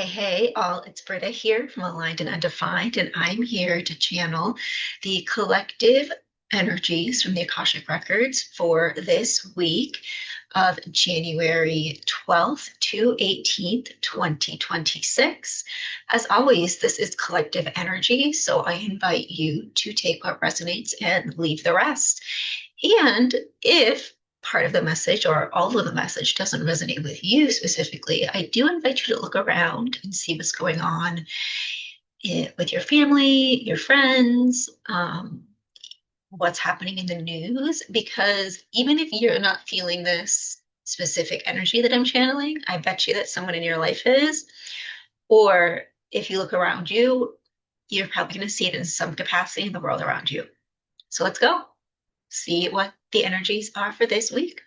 Hey, all, it's Britta here from Aligned and Undefined, and I'm here to channel the collective energies from the Akashic Records for this week of January 12th to 18th, 2026. As always, this is collective energy, so I invite you to take what resonates and leave the rest. And if part of the message or all of the message doesn't resonate with you specifically, I do invite you to look around and see what's going on with your family, your friends, what's happening in the news. Because even if you're not feeling this specific energy that I'm channeling, I bet you that someone in your life is. Or if you look around you, you're probably going to see it in some capacity in the world around you. So let's go see what the energies are for this week.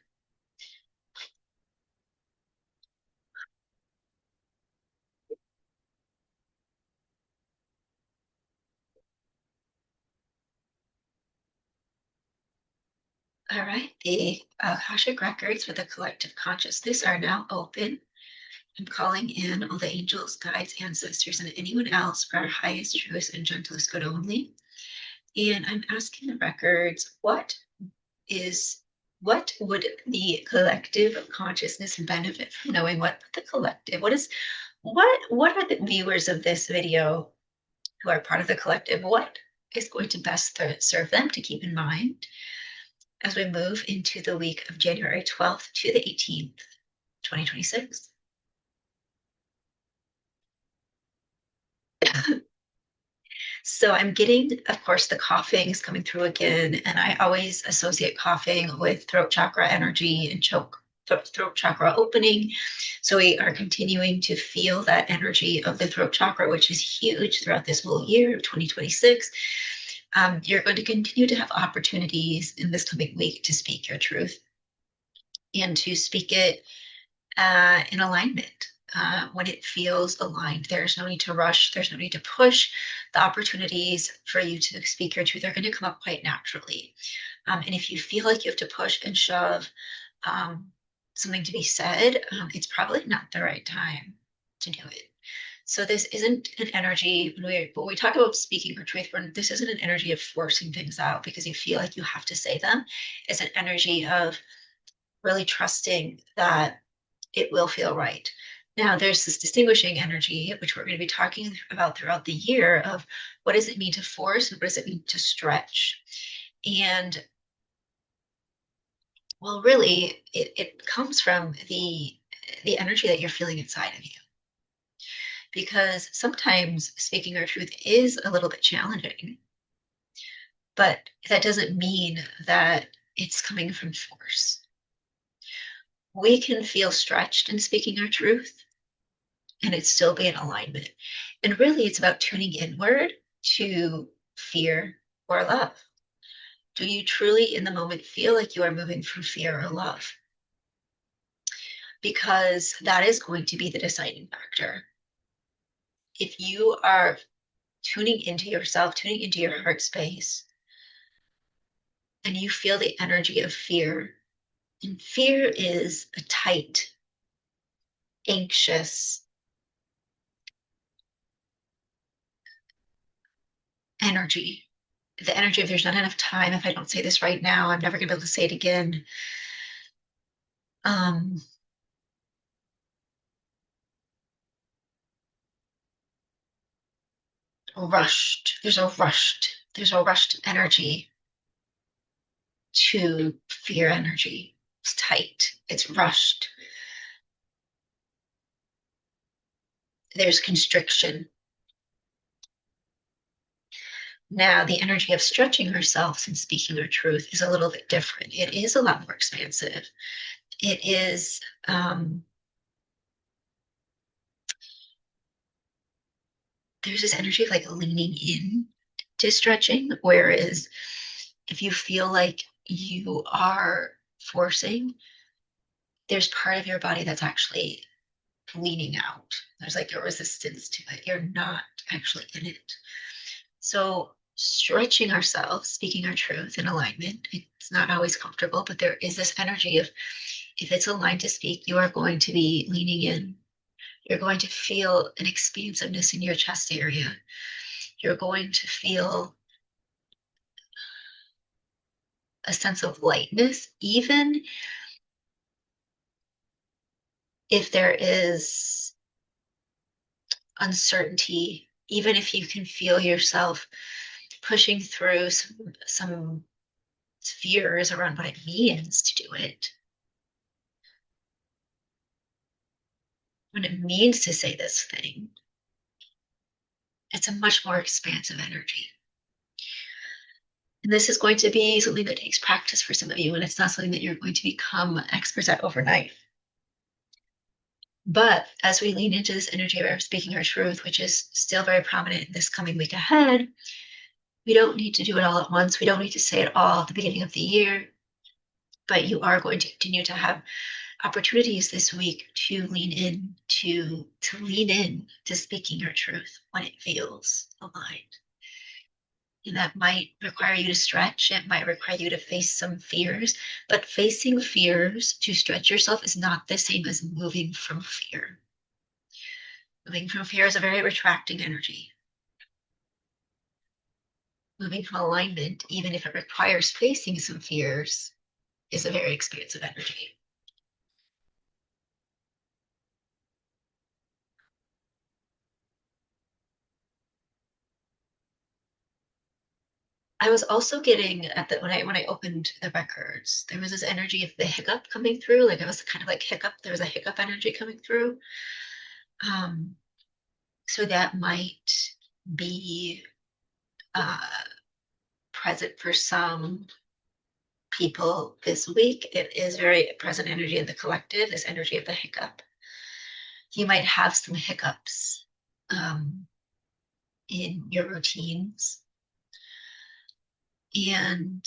All right, the Akashic records for the collective consciousness are now open. I'm calling in all the angels, guides, ancestors, and anyone else for our highest, truest, and gentlest good only. And I'm asking the records, is what would the collective consciousness benefit from knowing what the collective, what are the viewers of this video who are part of the collective, what is going to best serve them to keep in mind as we move into the week of January 12th to the 18th, 2026. So I'm getting, of course, the coughing is coming through again, and I always associate coughing with throat chakra energy and throat chakra opening. So we are continuing to feel that energy of the throat chakra, which is huge throughout this whole year of 2026. You're going to continue to have opportunities in this coming week to speak your truth and to speak it in alignment. When it feels aligned, there's no need to rush, there's no need to push. The opportunities for you to speak your truth are going to come up quite naturally. And if you feel like you have to push and shove something to be said, it's probably not the right time to do it. So this isn't an energy when we talk about speaking your truth. This isn't an energy of forcing things out because you feel like you have to say them. It's an energy of really trusting that it will feel right. Now, there's this distinguishing energy, which we're going to be talking about throughout the year, of what does it mean to force and what does it mean to stretch? And well, really, it comes from the energy that you're feeling inside of you. Because sometimes speaking our truth is a little bit challenging, but that doesn't mean that it's coming from force. We can feel stretched in speaking our truth and it still be in alignment. And really, it's about tuning inward to fear or love. Do you truly, in the moment, feel like you are moving from fear or love? Because that is going to be the deciding factor. If you are tuning into yourself, tuning into your heart space, and you feel the energy of fear, and fear is a tight, anxious energy. The energy of there's not enough time. If I don't say this right now, I'm never going to be able to say it again. Um, rushed. There's a rushed energy to fear energy. It's tight. It's rushed. There's constriction. Now, the energy of stretching ourselves and speaking our truth is a little bit different. It is a lot more expansive. It is there's this energy of like leaning in to stretching, whereas if you feel like you are forcing, there's part of your body that's actually leaning out. There's like a resistance to it. You're not actually in it. So stretching ourselves, speaking our truth in alignment, it's not always comfortable, but there is this energy of if it's aligned to speak, you are going to be leaning in You're going to feel an expansiveness in your chest area. You're going to feel a sense of lightness, even if there is uncertainty, even if you can feel yourself pushing through some fears around what it means to do it, what it means to say this thing. It's a much more expansive energy. And this is going to be something that takes practice for some of you, and it's not something that you're going to become experts at overnight. But as we lean into this energy of speaking our truth, which is still very prominent this coming week ahead, we don't need to do it all at once. We don't need to say it all at the beginning of the year, but you are going to continue to have opportunities this week to lean in to speaking your truth when it feels aligned. And that might require you to stretch. It might require you to face some fears, but facing fears to stretch yourself is not the same as moving from fear. Moving from fear is a very retracting energy. Moving from alignment, even if it requires facing some fears, is a very expansive energy. I was also getting at the when I opened the records, there was this energy of the hiccup coming through. Like it was kind of like hiccup. There was a hiccup energy coming through. So that might be present for some people this week. It is very present energy in the collective, this energy of the hiccup. You might have some hiccups in your routines, and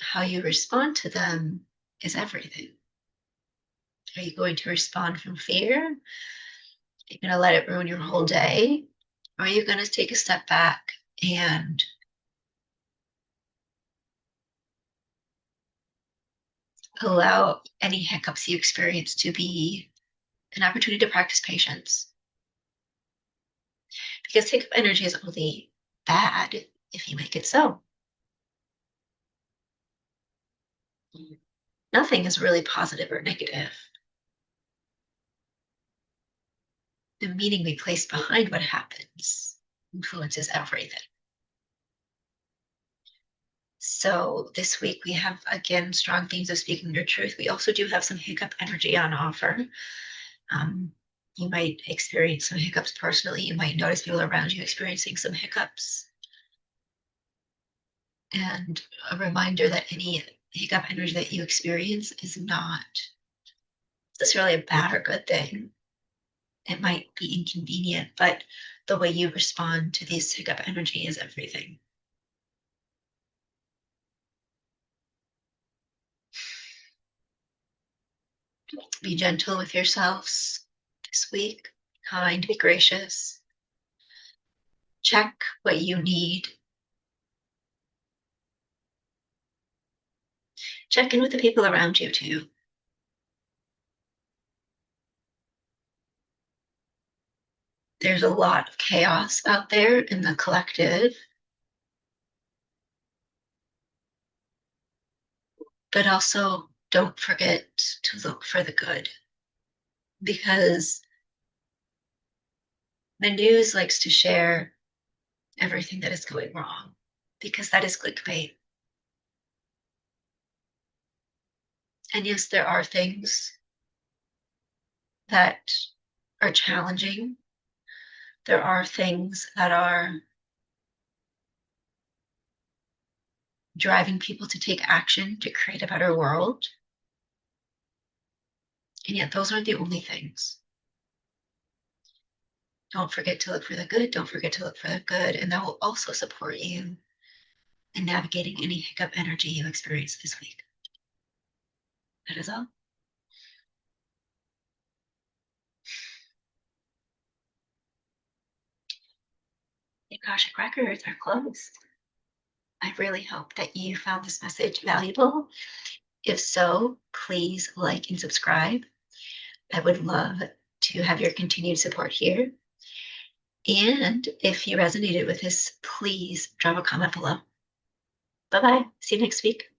how you respond to them is everything. Are you going to respond from fear? Are you going to let it ruin your whole day? Or are you going to take a step back and allow any hiccups you experience to be an opportunity to practice patience? Because hiccup energy is only bad if you make it so. Nothing is really positive or negative. The meaning we place behind what happens influences everything. So this week we have, again, strong themes of speaking your truth. We also do have some hiccup energy on offer. You might experience some hiccups personally. You might notice people around you experiencing some hiccups. And a reminder that any hiccup energy that you experience is not necessarily a bad or good thing. It might be inconvenient, but the way you respond to this hiccup energy is everything. Be gentle with yourselves this week, kind, be gracious. Check what you need. Check in with the people around you too. There's a lot of chaos out there in the collective, but also don't forget to look for the good, because the news likes to share everything that is going wrong, because that is clickbait. And yes, there are things that are challenging. There are things that are driving people to take action to create a better world. And yet those aren't the only things. Don't forget to look for the good. Don't forget to look for the good. And that will also support you in navigating any hiccup energy you experience this week. That is all. The Akashic records are closed. I really hope that you found this message valuable. If so, please like and subscribe. I would love to have your continued support here. And if you resonated with this, please drop a comment below. Bye bye. See you next week.